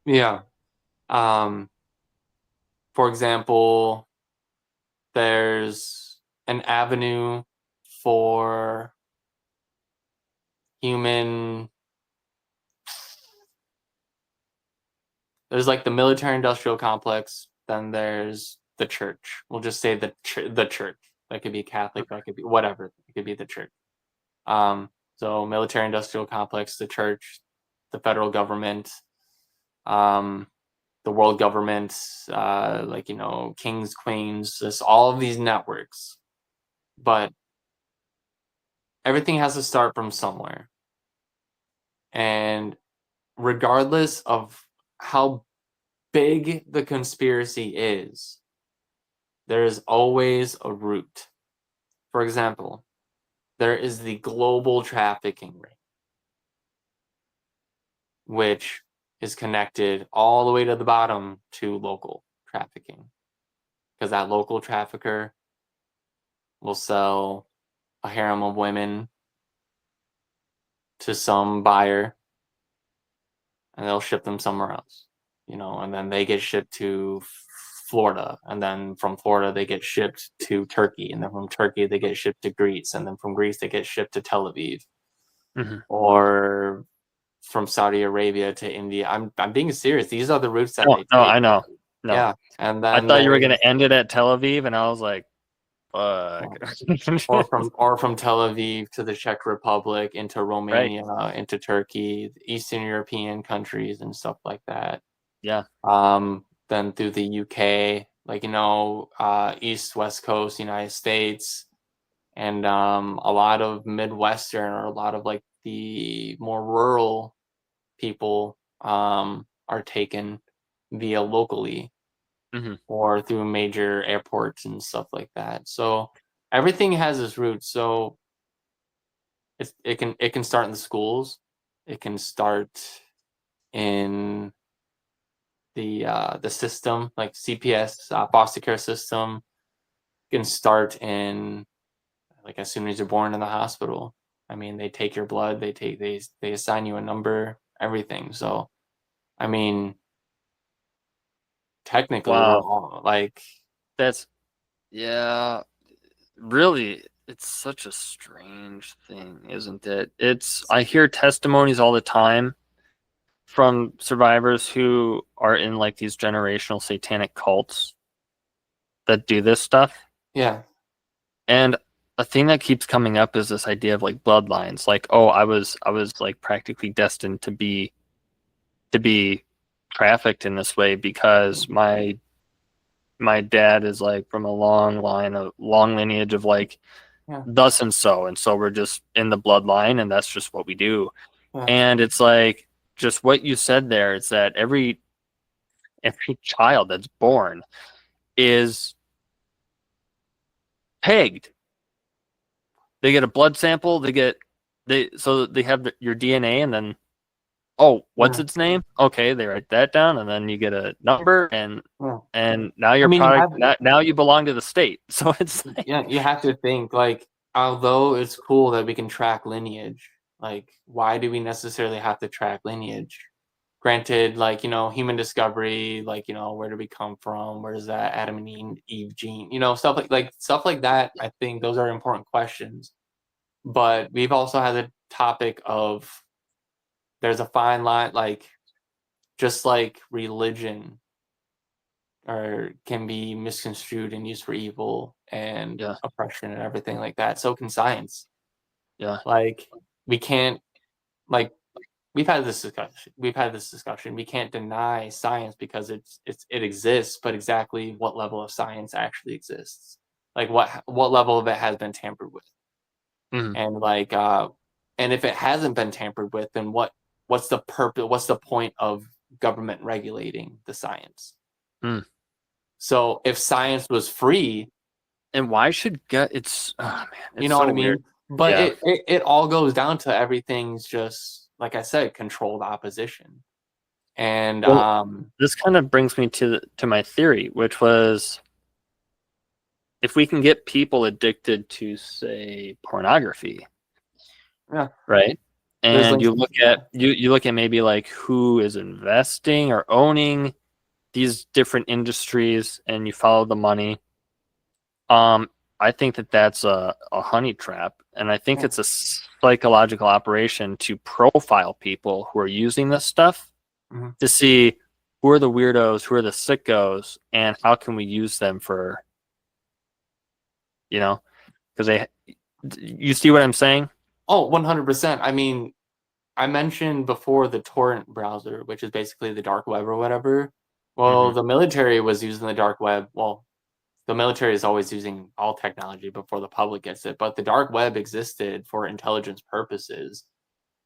Yeah. For example, there's an avenue for human. There's like the military industrial complex. Then there's the church. We'll just say the church. That could be Catholic. That could be whatever. It could be the church. So military industrial complex, the church, the federal government, the world government, like, kings, queens, just all of these networks. But everything has to start from somewhere. And regardless of how big the conspiracy is, there is always a root. For example, there is the global trafficking ring, which is connected all the way to the bottom to local trafficking. Because that local trafficker will sell a harem of women to some buyer, and they'll ship them somewhere else, and then they get shipped to Florida, and then from Florida they get shipped to Turkey, and then from Turkey they get shipped to Greece, and then from Greece they get shipped to Tel Aviv, or from Saudi Arabia to India. I'm being serious. These are the routes that they take. I know. No. Yeah, and then I thought you were going to end it at Tel Aviv, and I was like, Fuck. or from Tel Aviv to the Czech Republic, into Right. Romania, into Turkey, Eastern European countries and stuff like that. Yeah. Then through the UK, like, East, West Coast, United States, and a lot of Midwestern, or a lot of like the more rural people are taken via locally, Hmm. or through major airports and stuff like that. So everything has its roots. So it can start in the schools. It can start in the system, like CPS, foster care system. It can start in, like, as soon as you're born in the hospital. I mean, they take your blood, they assign you a number, everything. So I mean, technically, we're Wow. all like, That's yeah. Really, it's such a strange thing, isn't it? I hear testimonies all the time from survivors who are in like these generational satanic cults that do this stuff. yeah, And a thing that keeps coming up is this idea of like bloodlines. Like, oh, I was like practically destined to be trafficked in this way because my dad is like from a long lineage of like yeah, thus and so we're just in the bloodline and that's just what we do. yeah, And it's like just what you said there is that every child that's born is pegged. They get a blood sample, they have your DNA, and then oh, what's yeah, its name? Okay, they write that down, and then you get a number, and yeah. now I your mean, product now you belong to the state. So it's like yeah, you have to think, like, although it's cool that we can track lineage, like, why do we necessarily have to track lineage? Granted, like, human discovery, like, where do we come from? Where does that Adam and Eve gene, stuff like that. I think those are important questions. But we've also had the topic of, there's a fine line, like, just like religion, or can be misconstrued and used for evil and yeah, oppression and everything like that. So can science. yeah, Like, we can't, like, we've had this discussion. We can't deny science because it exists, but exactly what level of science actually exists? Like, what level of it has been tampered with? mhm, And like, and if it hasn't been tampered with, then what's the purpose? What's the point of government regulating the science? mm. So if science was free, And why should gut? It's oh man, you it's know what so I weird. mean? But Yeah. it all goes down to, everything's just, like I said, controlled opposition. And Well, this kind of brings me to my theory, which was if we can get people addicted to say pornography, yeah, right? there's And links. Yeah, you look at maybe like who is investing or owning these different industries and you follow the money. I think that that's a honey trap, and I think yeah, it's a psychological operation to profile people who are using this stuff mhm. to see who are the weirdos, who are the sickos, and how can we use them for, you know, because you see what I'm saying? Oh, 100%. I mean, I mentioned before the torrent browser, which is basically the dark web or whatever. Well, Hmm. the military was using the dark web. Well, the military is always using all technology before the public gets it, but the dark web existed for intelligence purposes.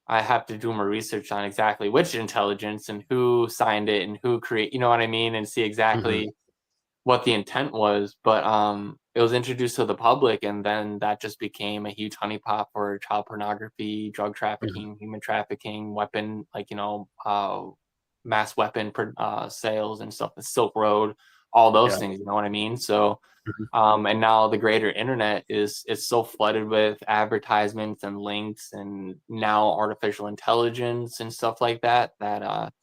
I have to do more research on exactly which intelligence and who signed it and who you know what I mean, and see Hmm. exactly what the intent was. But it was introduced to the public, and then that just became a huge honeypot for child pornography, drug Hmm. trafficking, human trafficking, weapon, like, mass weapon sales and stuff, the Silk Road, all those Yeah. things, you know what I mean? So Mhm. and now the greater internet is so flooded with advertisements and links, and now artificial intelligence and stuff like that, that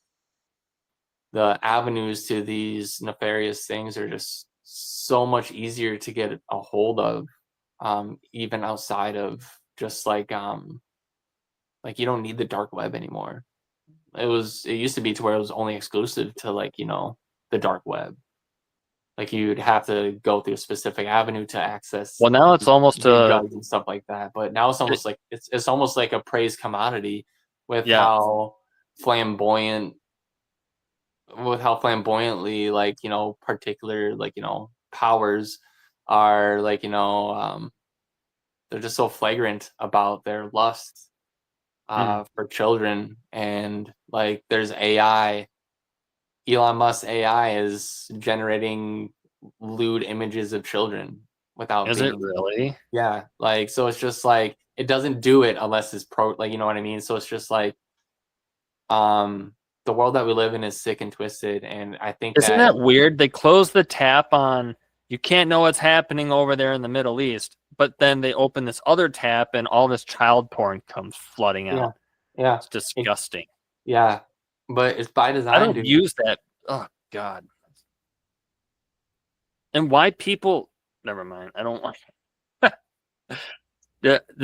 the avenues to these nefarious things are just so much easier to get a hold of, even outside of just like you don't need the dark web anymore. It used to be to where it was only exclusive to, like, the dark web. like you'd have to go through a specific avenue to access. Well, now it's almost drugs and stuff like that. But now it's almost like it's almost like a praised commodity with how flamboyantly like particular like powers are like they're just so flagrant about their lust for children. And like there's AI. Elon Musk's AI is generating lewd images of children without Is being. it really? Yeah, like so it's just like it doesn't do it unless it's like you know what I mean. So it's just like the world that we live in is sick and twisted, and I think Isn't that that weird? They close the tap on you can't know what's happening over there in the Middle East, but then they open this other tap and all this child porn comes flooding out. yeah, It's disgusting. yeah, but it's by I design, don't dude. use that. Oh God. And why people never mind. I don't like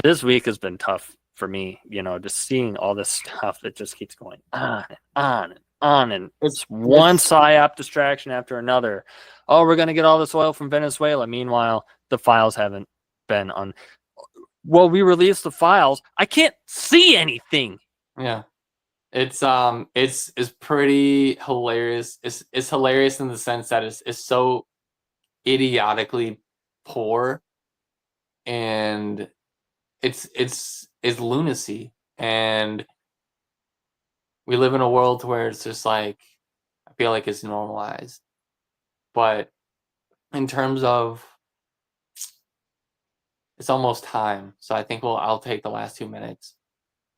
this week has been tough for me, just seeing all this stuff that just keeps going on and on and on, and it's one psyop distraction after another. Oh, we're gonna get all this oil from Venezuela. Meanwhile, the files haven't been on. Well, we released the files. I can't see anything. Yeah, it's pretty hilarious. It's hilarious in the sense that it's so idiotically poor, and it's lunacy. And we live in a world where it's just like I feel like it's normalized. But in terms of it's almost time, so I think I'll take the last 2 minutes.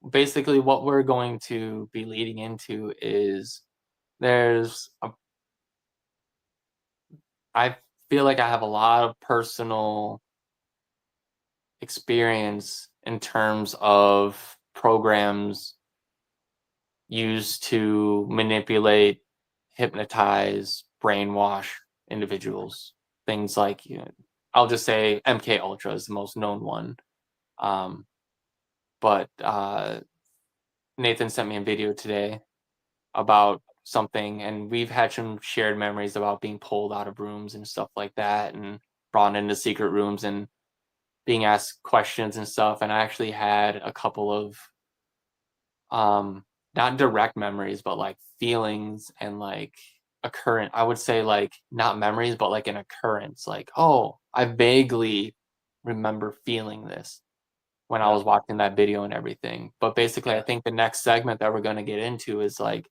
Basically, what we're going to be leading into is I feel like I have a lot of personal experience in terms of programs used to manipulate, hypnotize, brainwash individuals. Things like I'll just say MK Ultra is the most known one. But Nathan sent me a video today about something, and we've had some shared memories about being pulled out of rooms and stuff like that, and brought into secret rooms and being asked questions and stuff. And I actually had a couple of not direct memories, but like feelings and like I would say like not memories, but like an occurrence. Like, oh, I vaguely remember feeling this when I was watching that video and everything. But basically, I think the next segment that we're going to get into is like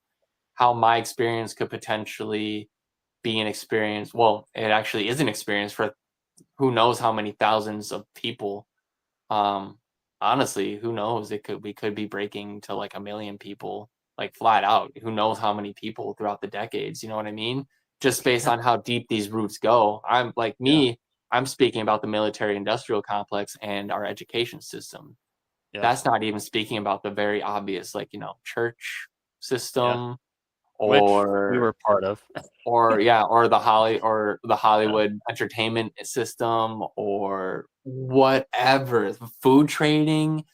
how my experience could potentially be an experience. Well, it actually is an experience for who knows how many thousands of people. Honestly, who knows? We could be breaking to like 1 million people, like flat out. Who knows how many people throughout the decades? You know what I mean? Just based on how deep these roots go. I'm speaking about the military-industrial complex and our education system. Yeah. That's not even speaking about the very obvious, like church system, Which or we were part of, or the Hollywood entertainment system, or whatever, food trading,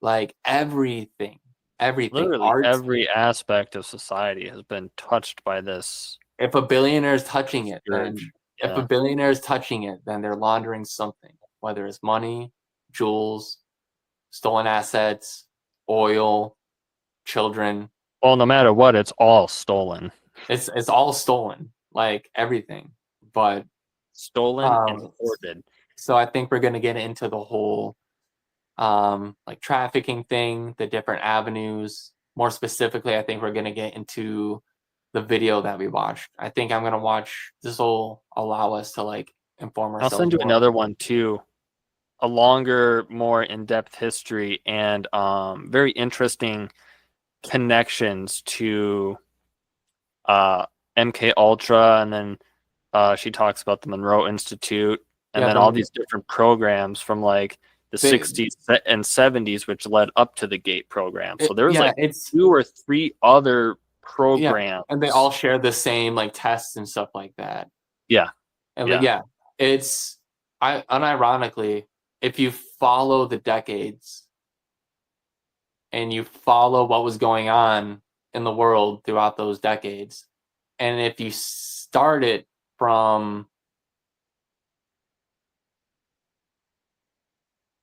like everything, literally art. every aspect of society has been touched by this. If a billionaire is touching it, then scourge. if a billionaire is touching it, then they're laundering something, whether it's money, jewels, stolen assets, oil, children. Well, no matter what, it's all stolen. It's all stolen, like everything. But Stolen and hoarded. so I think we're going to get into the whole like trafficking thing, the different avenues. More specifically, I think we're going to get into the video that we watched. I think I'm going to watch. This will allow us to like inform ourselves. I'll send you more. another one too. A longer, more in-depth history and very interesting connections to MK Ultra, and then she talks about the Monroe Institute, and then all these different programs from like the 60s and 70s, which led up to the GATE program. So there was it's 2 or 3 other programs, and they all share the same like tests and stuff like that. Yeah, and it's unironically, if you follow the decades and you follow what was going on in the world throughout those decades, and if you start it from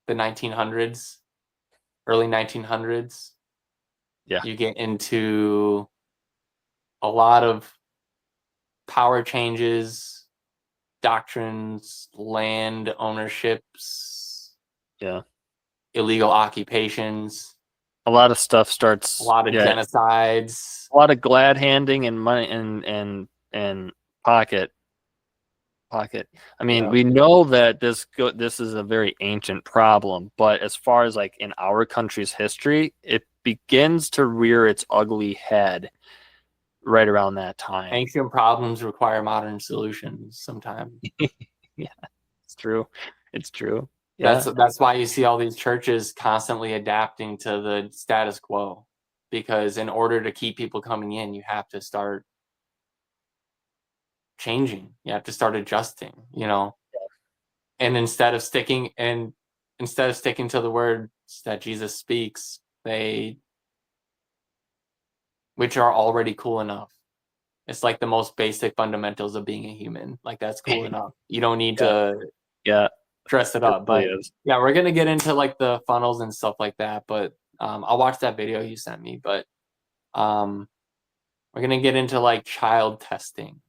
the 1900s, early 1900s, Yeah. you get into a lot of power changes, doctrines, land ownerships, Yeah. illegal occupations, A lot of stuff a starts. lot of Yeah. genocides. A lot of glad handing and money and pocket. I mean, Yeah. we know that this is a very ancient problem, but as far as like in our country's history, it begins to rear its ugly head right around that time. Ancient problems require modern solutions sometimes. Yeah, it's true. It's true. Yeah. That's why you see all these churches constantly adapting to the status quo, because in order to keep people coming in, you have to start changing. You have to start adjusting, And instead of sticking to the words that Jesus speaks, which are already cool enough. It's like the most basic fundamentals of being a human. Like that's cool enough. You don't need to Yeah. dress it It up. really But is. yeah, we're gonna get into like the funnels and stuff like that. But I'll watch that video you sent me. But we're gonna get into like child testing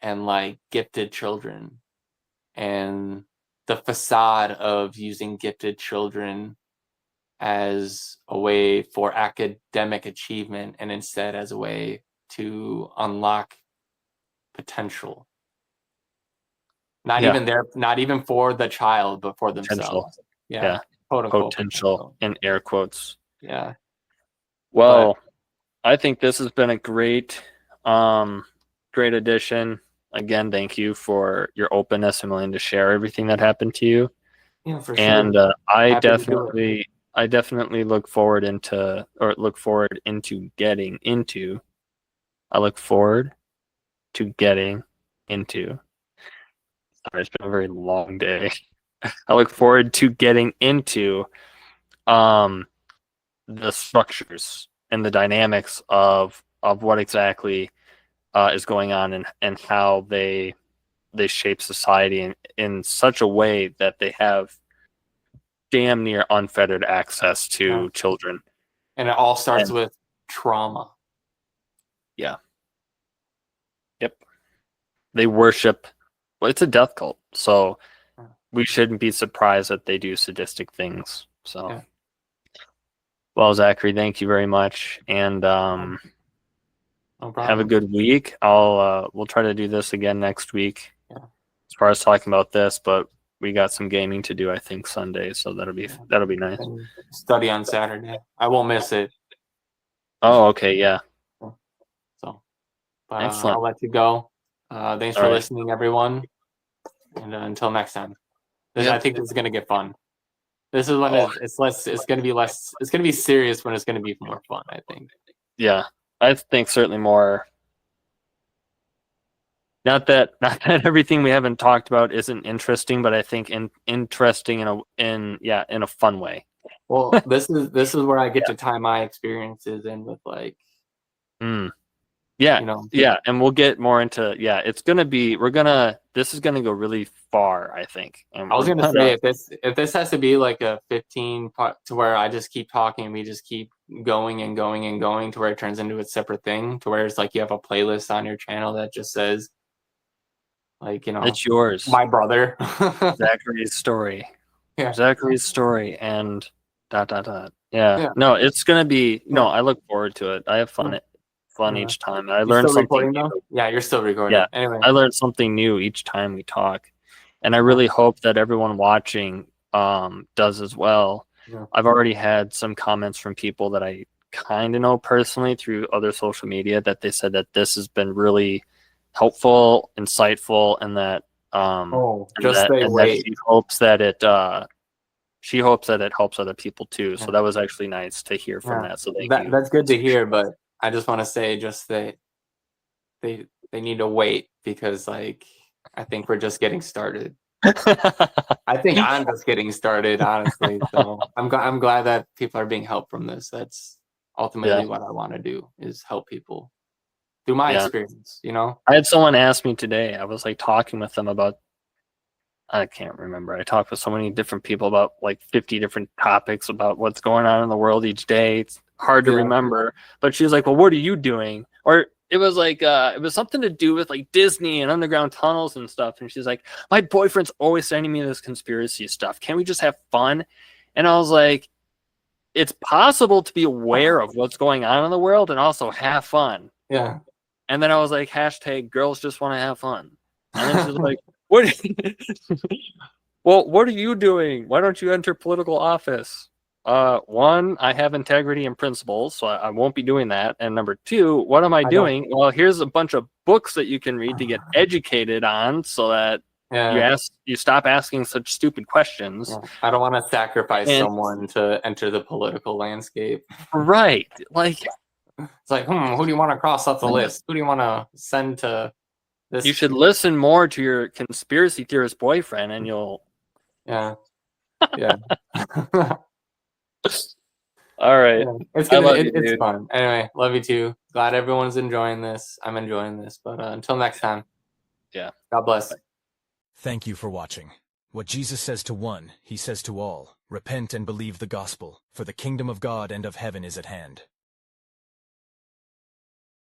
and like gifted children and the facade of using gifted children as a way for academic achievement and instead as a way to unlock potential. Not even for the child, but for Potential. themselves. Yeah. Yeah. Quote unquote Potential in air quotes. Yeah. Well, I think this has been a great addition. Again, thank you for your openness and willing to share everything that happened to you. Yeah, for sure. And I Happy to do it. definitely look forward into getting into. I look forward to getting into. Sorry, it's been a very long day. I look forward to getting into the structures and the dynamics of what exactly is going on and how they shape society in such a way that they have damn near unfettered access to children. And it all starts with trauma. Yeah. Yep. They worship. Well, it's a death cult, so we shouldn't be surprised that they do sadistic things. So, Yeah. Well, Zachary, thank you very much, and No problem. have a good week. We'll try to do this again next week. Yeah. As far as talking about this, but we got some gaming to do, I think, Sunday, so that'll be nice. And study on Saturday. I won't miss it. Oh, okay, yeah. So, but Excellent. I'll let you go. Thanks for All right. listening, everyone. And until next time, I think this is gonna get fun. This is when it's gonna be less. It's gonna be serious when it's gonna be more fun, I think. Yeah, I think certainly more. Not that everything we haven't talked about isn't interesting, but I think interesting in a fun way. Well, this is where I get to tie my experiences in with like. Yeah, yeah, and we'll get more into it's gonna be this is gonna go really far, I think. And I was gonna say if this has to be like a 15 part to where I just keep talking and we just keep going and going and going to where it turns into a separate thing to where it's like you have a playlist on your channel that just says like it's yours, my brother. Zachary's story. Yeah. Zachary's story and ... Yeah. No, it's gonna be I look forward to it. I have fun each time. I learned something new. Yeah, you're still recording. Yeah. Anyway. I learned something new each time we talk. And I really hope that everyone watching does as well. Yeah. I've already had some comments from people that I kind of know personally through other social media that they said that this has been really helpful, insightful, and that she hopes that it helps other people too. So that was actually nice to hear from that. So thank you. That's good to hear, but I just want to say just that they need to wait because like I think we're just getting started. I think I'm just getting started, honestly. So I'm glad that people are being helped from this. That's ultimately what I want to do is help people through my experience. I had someone ask me today. I was like talking with them about I can't remember. I talked with so many different people about like 50 different topics about what's going on in the world each day. It's hard to Yeah. remember. But she was like, well, what are you doing? Or it was like, it was something to do with like Disney and underground tunnels and stuff. And she's like, my boyfriend's always sending me this conspiracy stuff. Can't we just have fun? And I was like, it's possible to be aware of what's going on in the world and also have fun. Yeah. And then I was like, hashtag girls just want to have fun. And then she's like, what? Well, what are you doing? Why don't you enter political office? One, I have integrity and principles, so I won't be doing that. And number two, what am I doing? Well, here's a bunch of books that you can read to get educated on, so that you stop asking such stupid questions. Yeah. I don't want to sacrifice someone to enter the political landscape. Right. Like, it's like, who do you want to cross off the list? Who do you want to send to this? You should listen more to your conspiracy theorist boyfriend, and you'll. Yeah. All right. Yeah. It's fun. Anyway, love you too. Glad everyone's enjoying this. I'm enjoying this. But until next time. Yeah. God bless. Bye. Thank you for watching. What Jesus says to one, he says to all. Repent and believe the gospel, for the kingdom of God and of heaven is at hand.